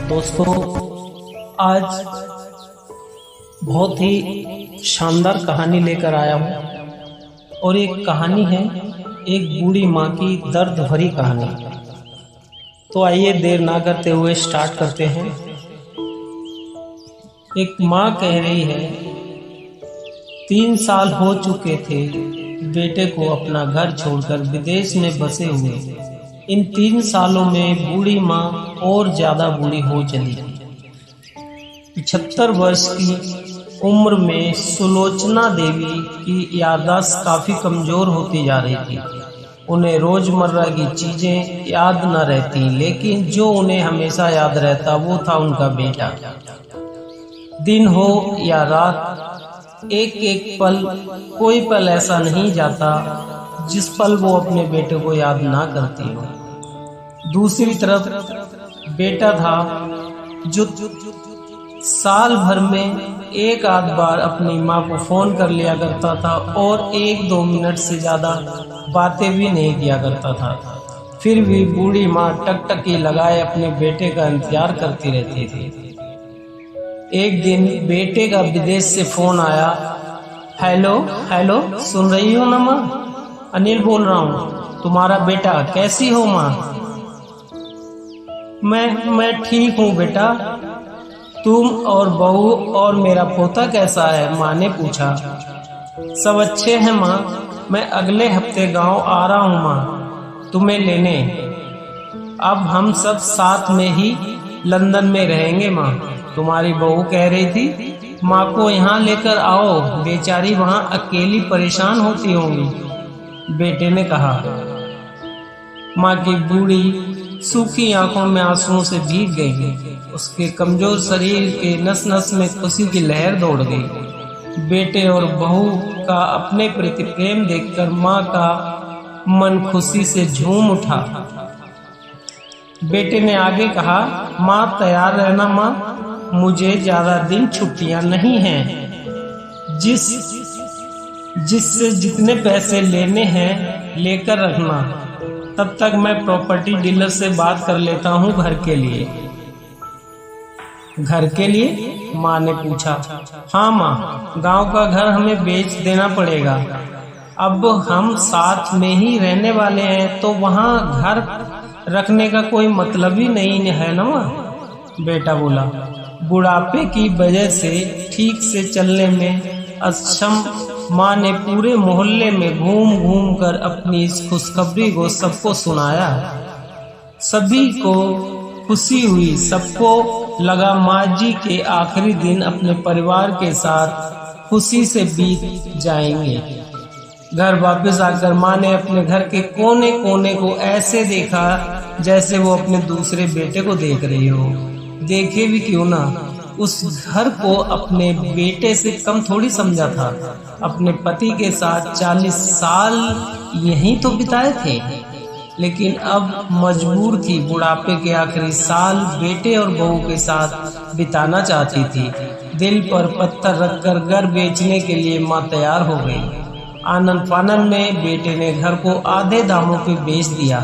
दोस्तों, आज बहुत ही शानदार कहानी लेकर आया हूँ और एक कहानी है एक बूढ़ी माँ की दर्द भरी कहानी। तो आइए देर ना करते हुए स्टार्ट करते हैं। एक माँ कह रही है, 3 साल हो चुके थे बेटे को अपना घर छोड़कर विदेश में बसे हुए। इन 3 सालों में बूढ़ी माँ और ज्यादा बूढ़ी हो चली। 75 वर्ष की उम्र में सुलोचना देवी की याददाश्त काफी कमजोर होती जा रही थी। उन्हें रोजमर्रा की चीजें याद न रहती, लेकिन जो उन्हें हमेशा याद रहता वो था उनका बेटा। दिन हो या रात, एक एक पल, कोई पल ऐसा नहीं जाता जिस पल वो अपने बेटे को याद ना करती हो। दूसरी तरफ बेटा था जो साल भर में एक आध बार अपनी माँ को फोन कर लिया करता था और 1-2 मिनट से ज्यादा बातें भी नहीं किया करता था। फिर भी बूढ़ी माँ टकटकी लगाए अपने बेटे का इंतजार करती रहती थी। एक दिन बेटे का विदेश से फोन आया। हेलो हेलो, सुन रही हो ना माँ? अनिल बोल रहा हूँ। तुम्हारा बेटा, कैसी हो माँ? मैं ठीक हूँ बेटा। तुम और बहू और मेरा पोता कैसा है? माँ ने पूछा। सब अच्छे हैं माँ। मैं अगले हफ्ते गांव आ रहा हूँ माँ, तुम्हें लेने। अब हम सब साथ में ही लंदन में रहेंगे माँ। तुम्हारी बहू कह रही थी माँ को यहाँ लेकर आओ, बेचारी वहाँ अकेली परेशान होती होंगी, बेटे ने कहा। माँ की बूढ़ी सूखी आंखों में आंसुओं से भीग गई। उसके कमजोर शरीर के नस नस में खुशी की लहर दौड़ गई। बेटे और बहू का अपने प्रति प्रेम देखकर माँ का मन खुशी से झूम उठा। बेटे ने आगे कहा, माँ तैयार रहना माँ, मुझे ज्यादा दिन छुट्टियां नहीं हैं। जिससे जितने पैसे लेने हैं लेकर रखना। तब तक मैं प्रॉपर्टी डीलर से बात कर लेता हूँ घर के लिए। घर के लिए? माँ ने पूछा। हाँ माँ, गांव का घर हमें बेच देना पड़ेगा। अब हम साथ में ही रहने वाले हैं तो वहाँ घर रखने का कोई मतलब ही नहीं है ना माँ, बेटा बोला। बुढ़ापे की वजह से ठीक से चलने में अक्षम माँ ने पूरे मोहल्ले में घूम घूम कर अपनी इस खुशखबरी को सबको सुनाया। सभी को खुशी हुई। सबको लगा माँ जी के आखिरी दिन अपने परिवार के साथ खुशी से बीत जाएंगे। घर वापस आकर माँ ने अपने घर के कोने कोने को ऐसे देखा जैसे वो अपने दूसरे बेटे को देख रही हो। देखे भी क्यों ना, उस घर को अपने बेटे से कम थोड़ी समझा था। अपने पति के साथ 40 साल यहीं तो बिताए थे, लेकिन अब मजबूर थी बुढ़ापे के आखिरी साल बेटे और बहू के साथ बिताना चाहती थी। दिल पर पत्थर रखकर घर बेचने के लिए माँ तैयार हो गई। आनंद फानन में बेटे ने घर को आधे दामों पे बेच दिया।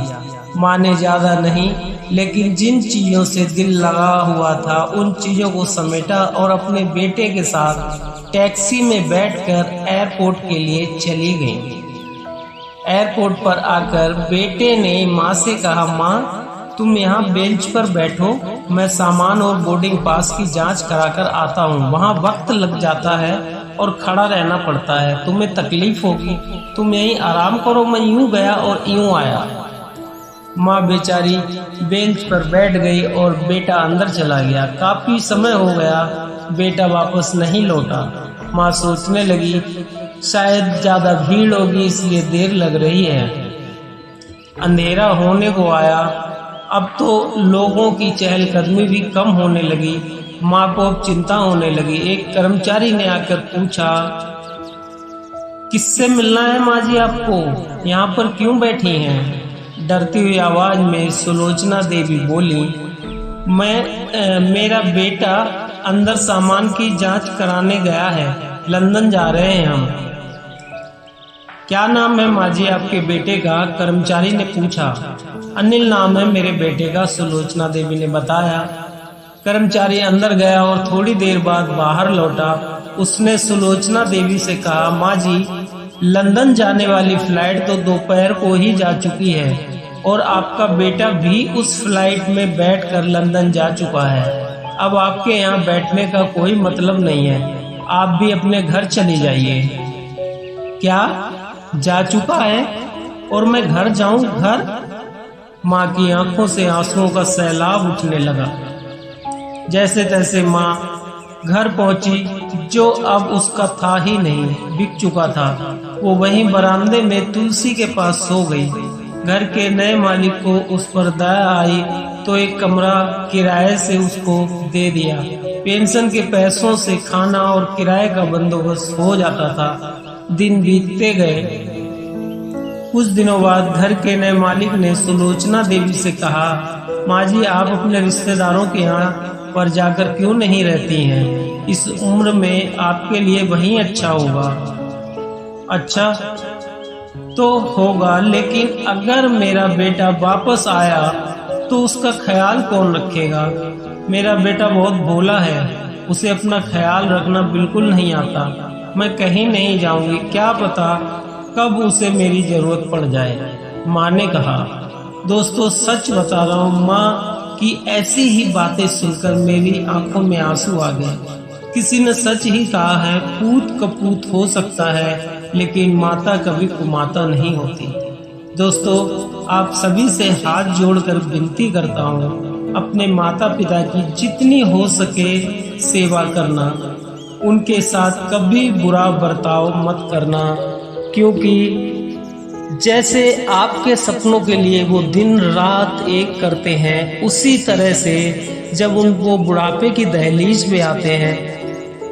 माँ ने ज्यादा नहीं, लेकिन जिन चीजों से दिल लगा हुआ था उन चीजों को समेटा और अपने बेटे के साथ टैक्सी में बैठकर एयरपोर्ट के लिए चली गई। एयरपोर्ट पर आकर बेटे ने माँ से कहा, माँ तुम यहाँ बेंच पर बैठो, मैं सामान और बोर्डिंग पास की जांच कराकर आता हूँ। वहाँ वक्त लग जाता है और खड़ा रहना पड़ता है, तुम्हें तकलीफ होगी, तुम यहीं आराम करो। मैं यूं गया और यूं आया। माँ बेचारी बेंच पर बैठ गई और बेटा अंदर चला गया। काफी समय हो गया, बेटा वापस नहीं लौटा। माँ सोचने लगी शायद ज्यादा भीड़ होगी इसलिए देर लग रही है। अंधेरा होने को आया। अब तो लोगों की चहलकदमी भी कम होने लगी। माँ को अब चिंता होने लगी। एक कर्मचारी ने आकर पूछा, किससे मिलना है माँ जी आपको? यहाँ पर क्यों बैठी हैं? डरती हुई आवाज में सुलोचना देवी बोली, मेरा बेटा अंदर सामान की जांच कराने गया है, लंदन जा रहे हैं हम। क्या नाम है माँ जी आपके बेटे का? कर्मचारी ने पूछा। अनिल नाम है मेरे बेटे का, सुलोचना देवी ने बताया। कर्मचारी अंदर गया और थोड़ी देर बाद बाहर लौटा। उसने सुलोचना देवी से कहा, माँ जी, लंदन जाने वाली फ्लाइट तो दोपहर को ही जा चुकी है और आपका बेटा भी उस फ्लाइट में बैठकर लंदन जा चुका है। अब आपके यहाँ बैठने का कोई मतलब नहीं है, आप भी अपने घर चली जाइए। क्या जा चुका है और मैं घर जाऊं? घर? माँ की आंखों से आंसुओं का सैलाब उठने लगा। जैसे तैसे माँ घर पहुंची, जो अब उसका था ही नहीं, बिक चुका था। वो वहीं बरामदे में तुलसी के पास सो गई। घर के नए मालिक को उस पर दया आई तो एक कमरा किराए से उसको दे दिया। पेंशन के पैसों से खाना और किराए का बंदोबस्त हो जाता था। दिन बीतते गए। कुछ दिनों बाद घर के नए मालिक ने सुलोचना देवी से कहा, माँ जी, आप अपने रिश्तेदारों के यहाँ पर जाकर क्यों नहीं रहती हैं? इस उम्र में आपके लिए वहीं अच्छा होगा। अच्छा तो होगा, लेकिन अगर मेरा बेटा वापस आया तो उसका ख्याल कौन रखेगा? मेरा बेटा बहुत भोला है, उसे अपना ख्याल रखना बिल्कुल नहीं आता। मैं कहीं नहीं जाऊंगी, क्या पता कब उसे मेरी जरूरत पड़ जाए, माँ ने कहा। दोस्तों, सच बता रहा हूँ, माँ की ऐसी ही बातें सुनकर मेरी आंखों में आंसू आ गए। किसी ने सच ही कहा है, पूत कपूत हो सकता है लेकिन माता कभी कुमाता नहीं होती। दोस्तों, आप सभी से हाथ जोड़कर विनती करता हूँ, अपने माता पिता की जितनी हो सके सेवा करना। उनके साथ कभी बुरा बर्ताव मत करना, क्योंकि जैसे आपके सपनों के लिए वो दिन रात एक करते हैं, उसी तरह से जब उनको बुढ़ापे की दहलीज पे आते हैं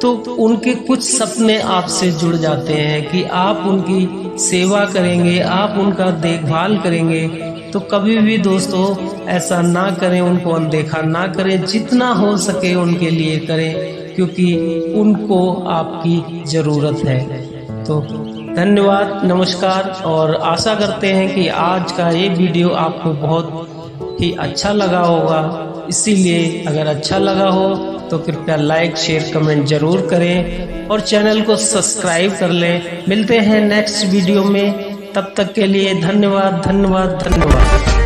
तो उनके कुछ सपने आपसे जुड़ जाते हैं कि आप उनकी सेवा करेंगे, आप उनका देखभाल करेंगे। तो कभी भी दोस्तों ऐसा ना करें, उनको अनदेखा ना करें, जितना हो सके उनके लिए करें, क्योंकि उनको आपकी जरूरत है। तो धन्यवाद, नमस्कार, और आशा करते हैं कि आज का ये वीडियो आपको बहुत ही अच्छा लगा होगा। इसीलिए अगर अच्छा लगा हो तो कृपया लाइक, शेयर, कमेंट जरूर करें और चैनल को सब्सक्राइब कर लें। मिलते हैं नेक्स्ट वीडियो में, तब तक के लिए धन्यवाद, धन्यवाद, धन्यवाद।